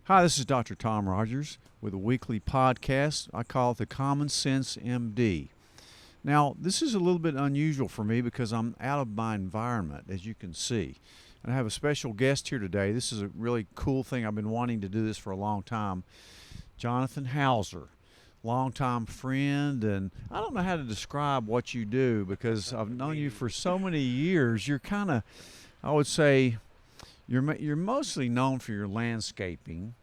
Hi, this is Dr. Tom Rogers with a weekly podcast. I call it the Common Sense MD. Now, this is a little bit unusual for me because I'm out of my environment, as you can see. And I have a special guest here today. This is a really cool thing. I've been wanting to do this for a long time. Jonathan Hauser, longtime friend, and I don't know how to describe what you do because I've known you for so many years. You're kind of, I would say, you're mostly known for your landscaping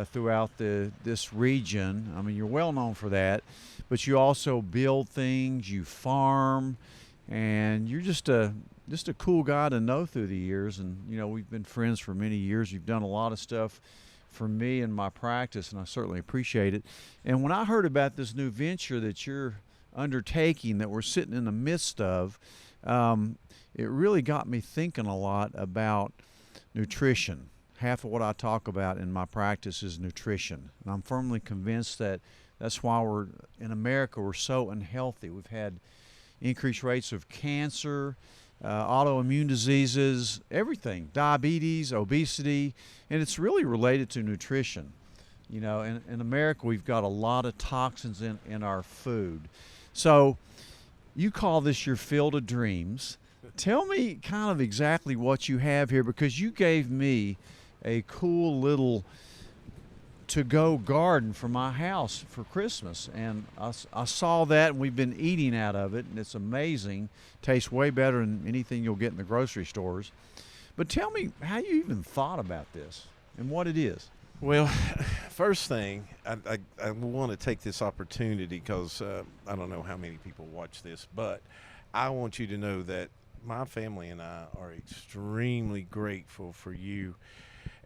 throughout this region. I mean, you're well known for that, but you also build things, you farm, and you're just a cool guy to know through the years. And we've been friends for many years. You've done a lot of stuff for me and my practice, and I certainly appreciate it. And when I heard about this new venture that you're undertaking, that we're sitting in the midst of, it really got me thinking a lot about nutrition. Half of what I talk about in my practice is nutrition. And I'm firmly convinced that that's why in America, we're so unhealthy. We've had increased rates of cancer, autoimmune diseases, everything, diabetes, obesity, and it's really related to nutrition. In America, we've got a lot of toxins in our food. So you call this your field of dreams. Tell me kind of exactly what you have here, because you gave me a cool little to-go garden for my house for Christmas, and I saw that, and we've been eating out of it, and it's amazing. Tastes way better than anything you'll get in the grocery stores. But tell me how you even thought about this and what it is. Well, first thing, I want to take this opportunity because I don't know how many people watch this, but I want you to know that my family and I are extremely grateful for you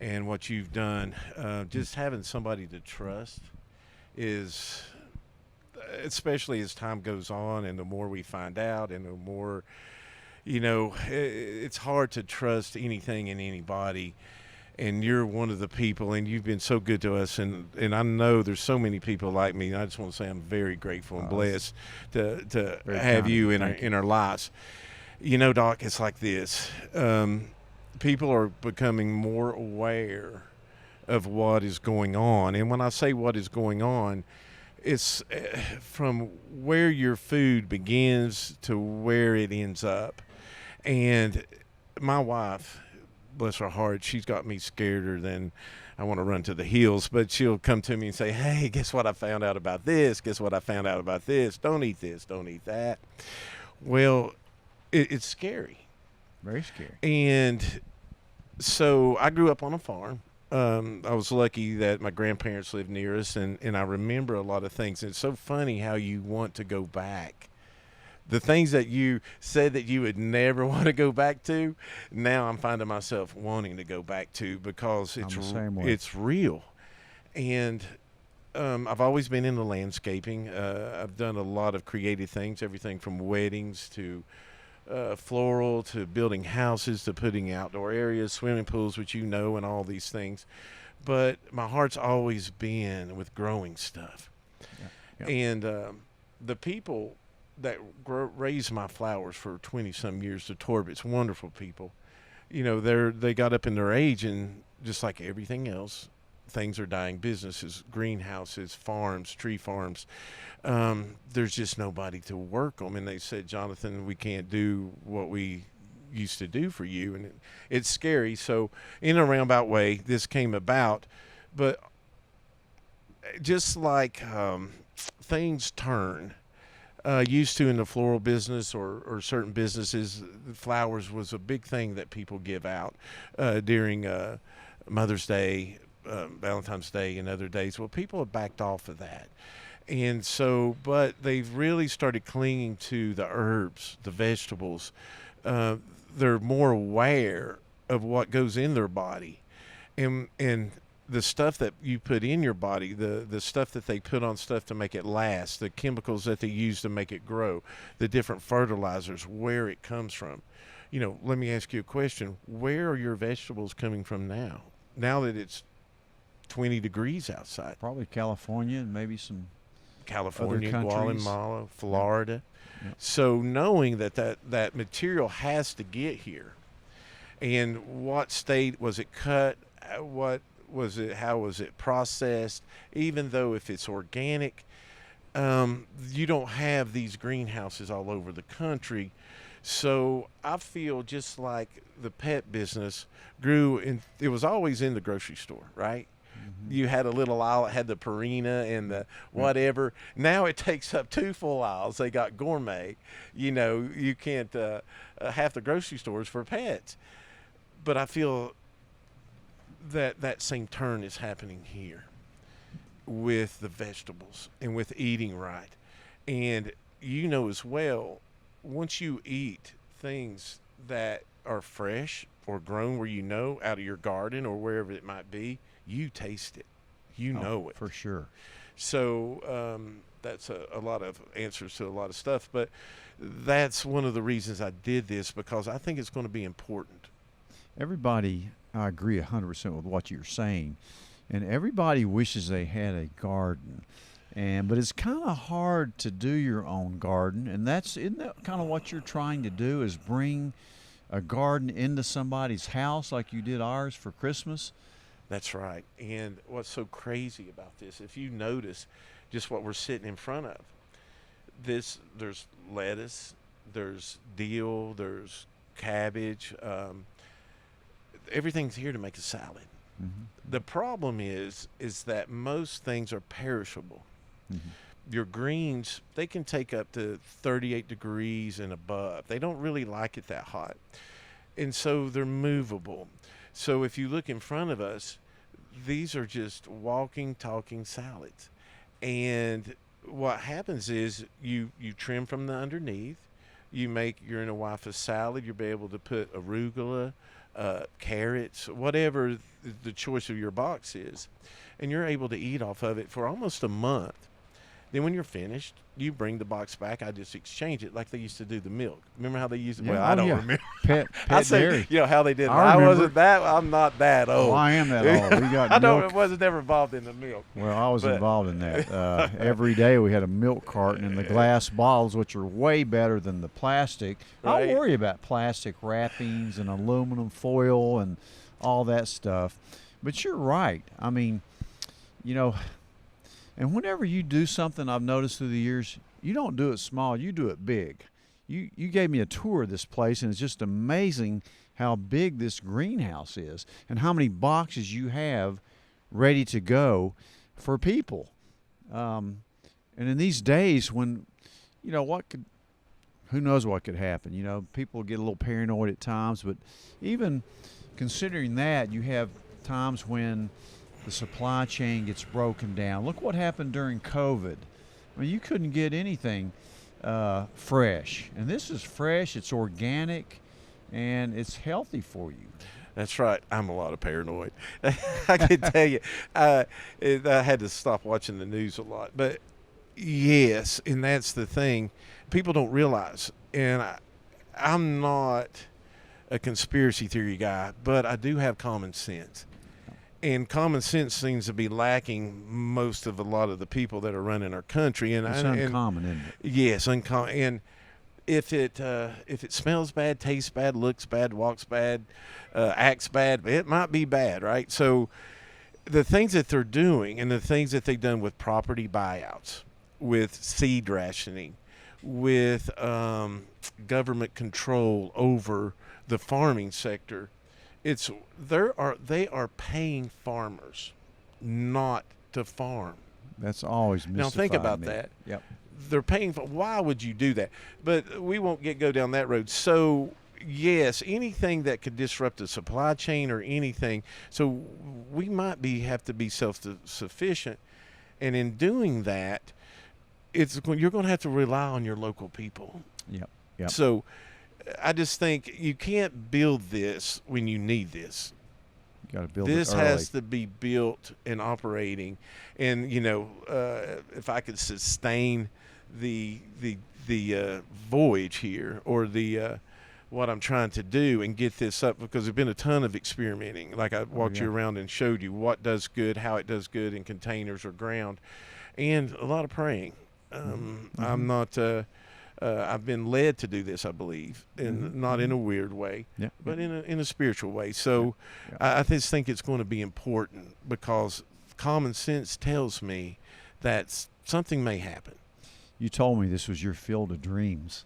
and what you've done. Just having somebody to trust is, especially as time goes on and the more we find out and the more, it's hard to trust anything and anybody. And you're one of the people, and you've been so good to us. And I know there's so many people like me. And I just want to say I'm very grateful and blessed to have you in our lives. Doc, it's like this. People are becoming more aware of what is going on. And when I say what is going on, it's from where your food begins to where it ends up. And my wife, bless her heart, she's got me scareder than I want to run to the hills. But she'll come to me and say, hey, guess what I found out about this? Guess what I found out about this? Don't eat this. Don't eat that. Well, it's scary. Very scary. And so I grew up on a farm. I was lucky that my grandparents lived near us, and I remember a lot of things. And it's so funny how you want to go back. The things that you said that you would never want to go back to, now I'm finding myself wanting to go back to because it's real. And I've always been into landscaping. I've done a lot of creative things, everything from weddings to floral to building houses to putting outdoor areas, swimming pools, which and all these things. But my heart's always been with growing stuff. Yeah. And the people that raised my flowers for 20-some years, the Torbitts, wonderful people, they got up in their age, and just like everything else, things are dying. Businesses, greenhouses, farms, tree farms. There's just nobody to work them. And they said, Jonathan, we can't do what we used to do for you. And it's scary. So in a roundabout way, this came about. But just like things turn, used to in the floral business or certain businesses, flowers was a big thing that people give out during Mother's Day, Valentine's Day, and other days. Well, people have backed off of that. And so, but they've really started clinging to the herbs, the vegetables. They're more aware of what goes in their body. And the stuff that you put in your body, the stuff that they put on stuff to make it last, the chemicals that they use to make it grow, the different fertilizers, where it comes from. Let me ask you a question. Where are your vegetables coming from now? Now that it's 20 degrees outside. Probably California and maybe some California, other countries. Guatemala, Florida. Yeah. So knowing that material has to get here, and what state was it cut, what how was it processed? Even though if it's organic, you don't have these greenhouses all over the country. So I feel just like the pet business grew in, it was always in the grocery store, right? You had a little aisle that had the Purina and the whatever. Now it takes up 2 full aisles. They got gourmet. You can't, half the grocery stores for pets. But I feel that same turn is happening here with the vegetables and with eating right. And as well, once you eat things that are fresh or grown where out of your garden or wherever it might be, you taste it. Know it. For sure. So that's a lot of answers to a lot of stuff. But that's one of the reasons I did this, because I think it's going to be important. Everybody, I agree 100% with what you're saying. And everybody wishes they had a garden. But it's kind of hard to do your own garden. And isn't that kind of what you're trying to do, is bring a garden into somebody's house like you did ours for Christmas? That's right. And what's so crazy about this, if you notice just what we're sitting in front of, there's lettuce, there's dill, there's cabbage. Everything's here to make a salad. Mm-hmm. The problem is that most things are perishable. Mm-hmm. Your greens, they can take up to 38 degrees and above. They don't really like it that hot. And so they're movable. So if you look in front of us, these are just walking, talking salads. And what happens is you trim from the underneath. You're in a wife of salad. You'll be able to put arugula, carrots, whatever the choice of your box is. And you're able to eat off of it for almost a month. Then when you're finished, you bring the box back. I just exchange it like they used to do the milk. Remember how they used it? Yeah, well, I don't remember. Pet I say, dairy. how they did it. I'm not that old. Well, I am that old. We got I wasn't ever involved in the milk. Well, I was involved in that. Every day we had a milk carton in the glass bottles, which are way better than the plastic. Right. I worry about plastic wrappings and aluminum foil and all that stuff. But you're right. I mean, and whenever you do something, I've noticed through the years, you don't do it small, you do it big. You gave me a tour of this place, and it's just amazing how big this greenhouse is and how many boxes you have ready to go for people. And in these days when, who knows what could happen? People get a little paranoid at times, but even considering that, you have times when the supply chain gets broken down. Look what happened during COVID. I mean, you couldn't get anything fresh. And this is fresh, it's organic, and it's healthy for you. That's right. I'm a lot of paranoid. I can tell you. I had to stop watching the news a lot. But, yes, and that's the thing. People don't realize, and I'm not a conspiracy theory guy, but I do have common sense. And common sense seems to be lacking most of a lot of the people that are running our country. And it's uncommon, isn't it? Yes, uncommon. And if it smells bad, tastes bad, looks bad, walks bad, acts bad, it might be bad, right? So the things that they're doing and the things that they've done with property buyouts, with seed rationing, with government control over the farming sector, they are paying farmers not to farm. That's always mystified Now think about me. that. Yep. They're paying for. Why would you do that? But we won't go down that road. So yes, anything that could disrupt the supply chain or anything. So we might have to be self-sufficient, and in doing that, you're going to have to rely on your local people. Yep. Yep. So I just think you can't build this when you need this. You got to build this it early. has to be built and operating, and if I could sustain the voyage here, or the what I'm trying to do, and get this up, because there's been a ton of experimenting. Like I walked you around and showed you what does good, how it does good in containers or ground, and a lot of praying. I'm not. I've been led to do this, I believe, and not in a weird way, Yeah. but in a spiritual way. So Yeah. I just think it's going to be important because common sense tells me that something may happen. You told me this was your Field of Dreams,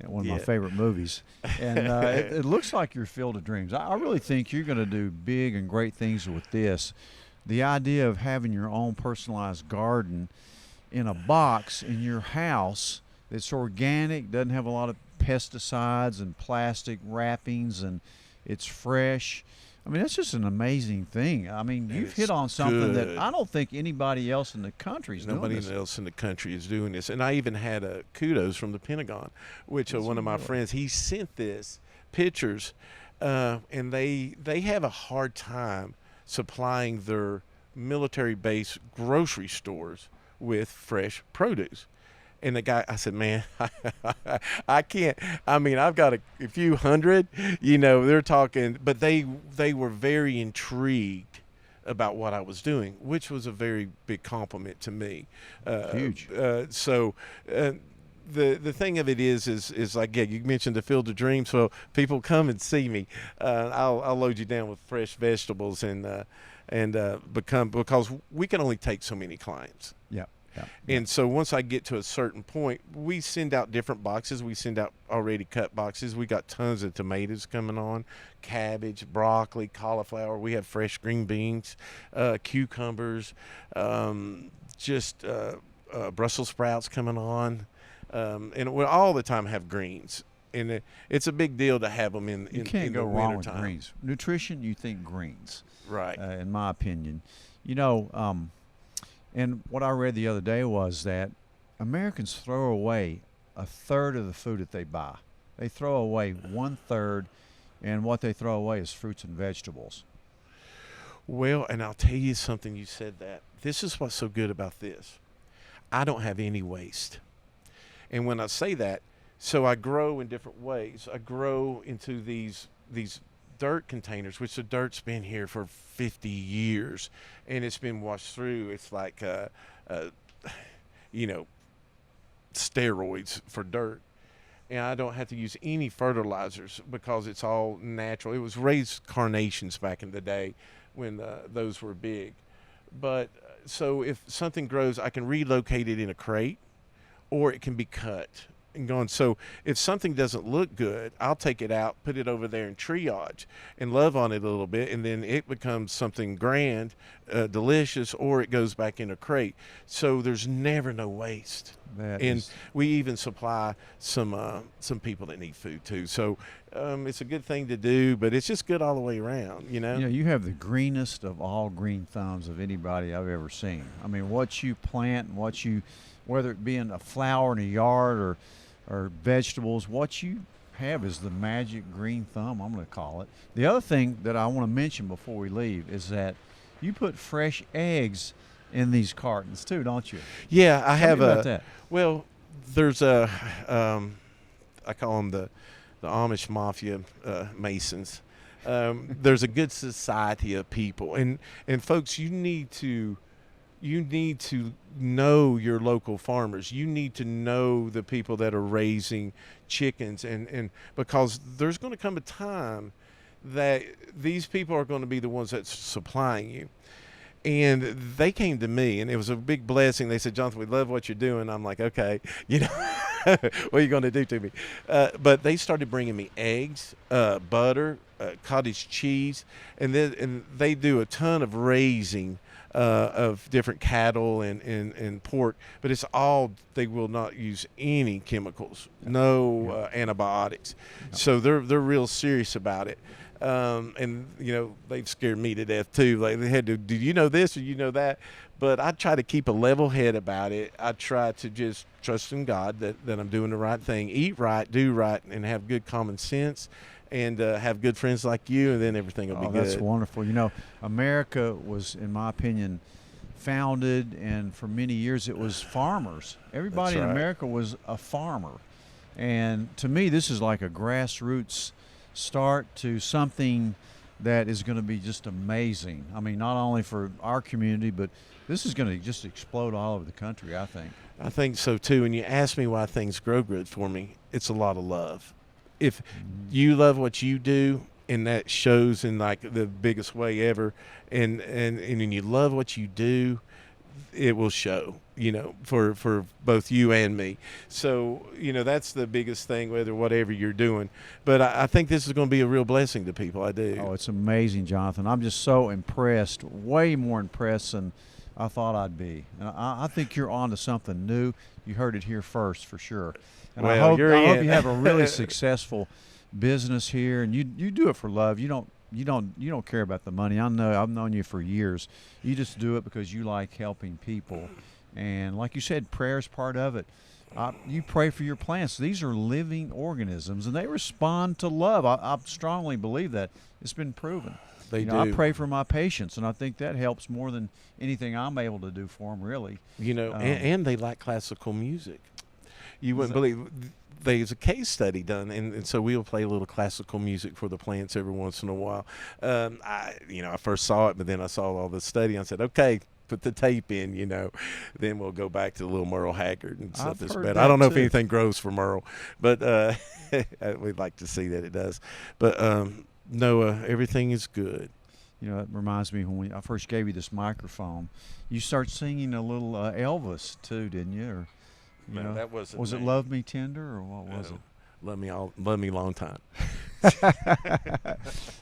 one of my Yeah. favorite movies, and it looks like your Field of Dreams. I really think you're going to do big and great things with this. The idea of having your own personalized garden in a box in your house that's organic, doesn't have a lot of pesticides and plastic wrappings, and it's fresh. I mean, that's just an amazing thing. I mean, And you've it's hit on something good. that I don't think anybody else in the country is doing Nobody this. else in the country is doing this. And I even had kudos from the Pentagon, which one of my friends, he sent this pictures, and they have a hard time supplying their military base grocery stores with fresh produce. And the guy, I said, man, I can't. I mean, I've got a few hundred, they're talking, but they were very intrigued about what I was doing, which was a very big compliment to me. Huge. The thing of it is like, yeah, you mentioned the Field of Dreams. So people come and see me. I'll load you down with fresh vegetables because we can only take so many clients. Yeah. And so once I get to a certain point, we send out different boxes. We send out already cut boxes. We got tons of tomatoes coming on, cabbage, broccoli, cauliflower. We have fresh green beans, cucumbers, Brussels sprouts coming on. And we all the time have greens. And it's a big deal to have them in You can't in go the wrong with wintertime. greens. Nutrition, you think greens, Right. in my opinion. And what I read the other day was that Americans throw away a third of the food that they buy. They throw away 1/3, and what they throw away is fruits and vegetables. Well, and I'll tell you something, you said that. This is what's so good about this. I don't have any waste. And when I say that, so I grow in different ways. I grow into these dirt containers, which the dirt's been here for 50 years, and it's been washed through. It's like, steroids for dirt. And I don't have to use any fertilizers because it's all natural. It was raised carnations back in the day when those were big. But so if something grows, I can relocate it in a crate, or it can be cut and gone. So if something doesn't look good, I'll take it out, put it over there in triage and love on it a little bit, and then it becomes something grand, delicious, or it goes back in a crate. So there's never no waste. And we even supply some people that need food too. So it's a good thing to do, but it's just good all the way around, You have the greenest of all green thumbs of anybody I've ever seen. I mean, what you plant, whether it be in a flower in a yard or vegetables, what you have is the magic green thumb, I'm going to call it. The other thing that I want to mention before we leave is that you put fresh eggs in these cartons too, don't you? Yeah, I Tell have me about that. Well, there's I call them the Amish Mafia Masons. There's a good society of people, and folks, you need to know your local farmers. You need to know the people that are raising chickens, and because there's going to come a time that these people are going to be the ones that's supplying you. And they came to me, and it was a big blessing. They said, Jonathan, we love what you're doing. I'm like, okay, what are you going to do to me? But they started bringing me eggs, butter, cottage cheese, and they do a ton of raising of different cattle and pork. But it's all, they will not use any chemicals, no antibiotics. So they're real serious about it. And they've scared me to death too. Like, they had to, do you know this or you know that? But I try to keep a level head about it. I try to just trust in God that I'm doing the right thing, eat right, do right, and have good common sense, and have good friends like you, and then everything will be good. That's wonderful. America was, in my opinion, founded, and for many years it was farmers. Everybody in America was a farmer. And to me, this is like a grassroots start to something that is going to be just amazing. I mean, not only for our community, but this is going to just explode all over the country, I think. I think so too. And you ask me why things grow good for me. It's a lot of love. If you love what you do, and that shows in like the biggest way ever, and when you love what you do, it will show, for both you and me. So, that's the biggest thing, whatever you're doing. But I think this is going to be a real blessing to people. I do. Oh, it's amazing, Jonathan. I'm just so impressed, way more impressed than I thought I'd be. And I think you're on to something new. You heard it here first, for sure. And I hope you have a really successful business here, and you do it for love. You don't care about the money. I know, I've known you for years. You just do it because you like helping people. And like you said, prayer is part of it. You pray for your plants. These are living organisms, and they respond to love. I strongly believe that. It's been proven. They do. I pray for my patients, and I think that helps more than anything I'm able to do for them, really. And they like classical music. You wouldn't believe. There's a case study done, and so we'll play a little classical music for the plants every once in a while. I first saw it, but then I saw all the study, and I said, okay, put the tape in, Then we'll go back to little Merle Haggard and stuff that's better. I don't know if anything grows for Merle, but we'd like to see that it does. But Noah, everything is good. It reminds me when I first gave you this microphone, you start singing a little Elvis too, didn't you? Or, No, that wasn't. Was it "Love Me Tender" or what was it? Love me long time.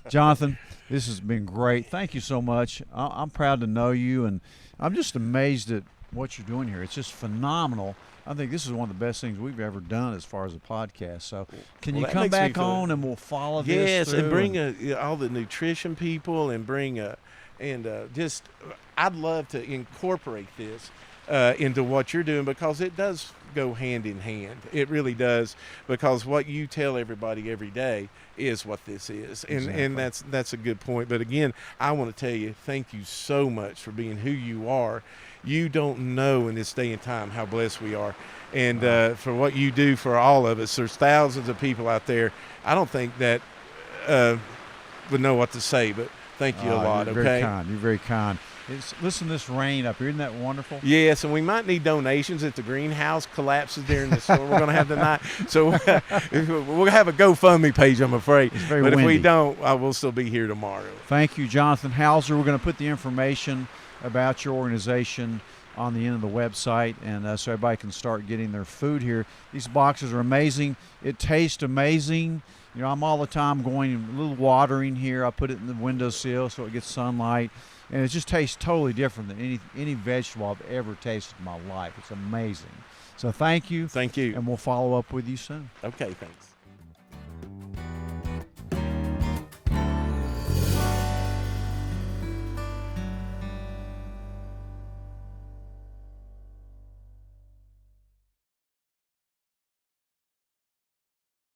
Jonathan, this has been great. Thank you so much. I'm proud to know you, and I'm just amazed at what you're doing here. It's just phenomenal. I think this is one of the best things we've ever done as far as a podcast. So can you come back on and we'll follow this? Yes, and bring all the nutrition people and bring I'd love to incorporate this into what you're doing, because it does go hand in hand. It really does, because what you tell everybody every day is what this is. And that's a good point. But again, I want to tell you, thank you so much for being who you are. You don't know in this day and time how blessed we are. And for what you do for all of us. There's thousands of people out there. I don't think that would know what to say, but thank you a lot. You're very kind. You're very kind. Listen to this rain up here. Isn't that wonderful? Yes, and we might need donations if the greenhouse collapses during the storm we're going to have tonight. So we'll have a GoFundMe page, I'm afraid. It's very windy. If we don't, I will still be here tomorrow. Thank you, Jonathan Hauser. We're going to put the information about your organization on the end of the website, and so everybody can start getting their food here. These boxes are amazing. It tastes amazing. I'm all the time going a little watering here. I put it in the windowsill so it gets sunlight. And it just tastes totally different than any vegetable I've ever tasted in my life. It's amazing. So thank you. Thank you. And we'll follow up with you soon. Okay, thanks.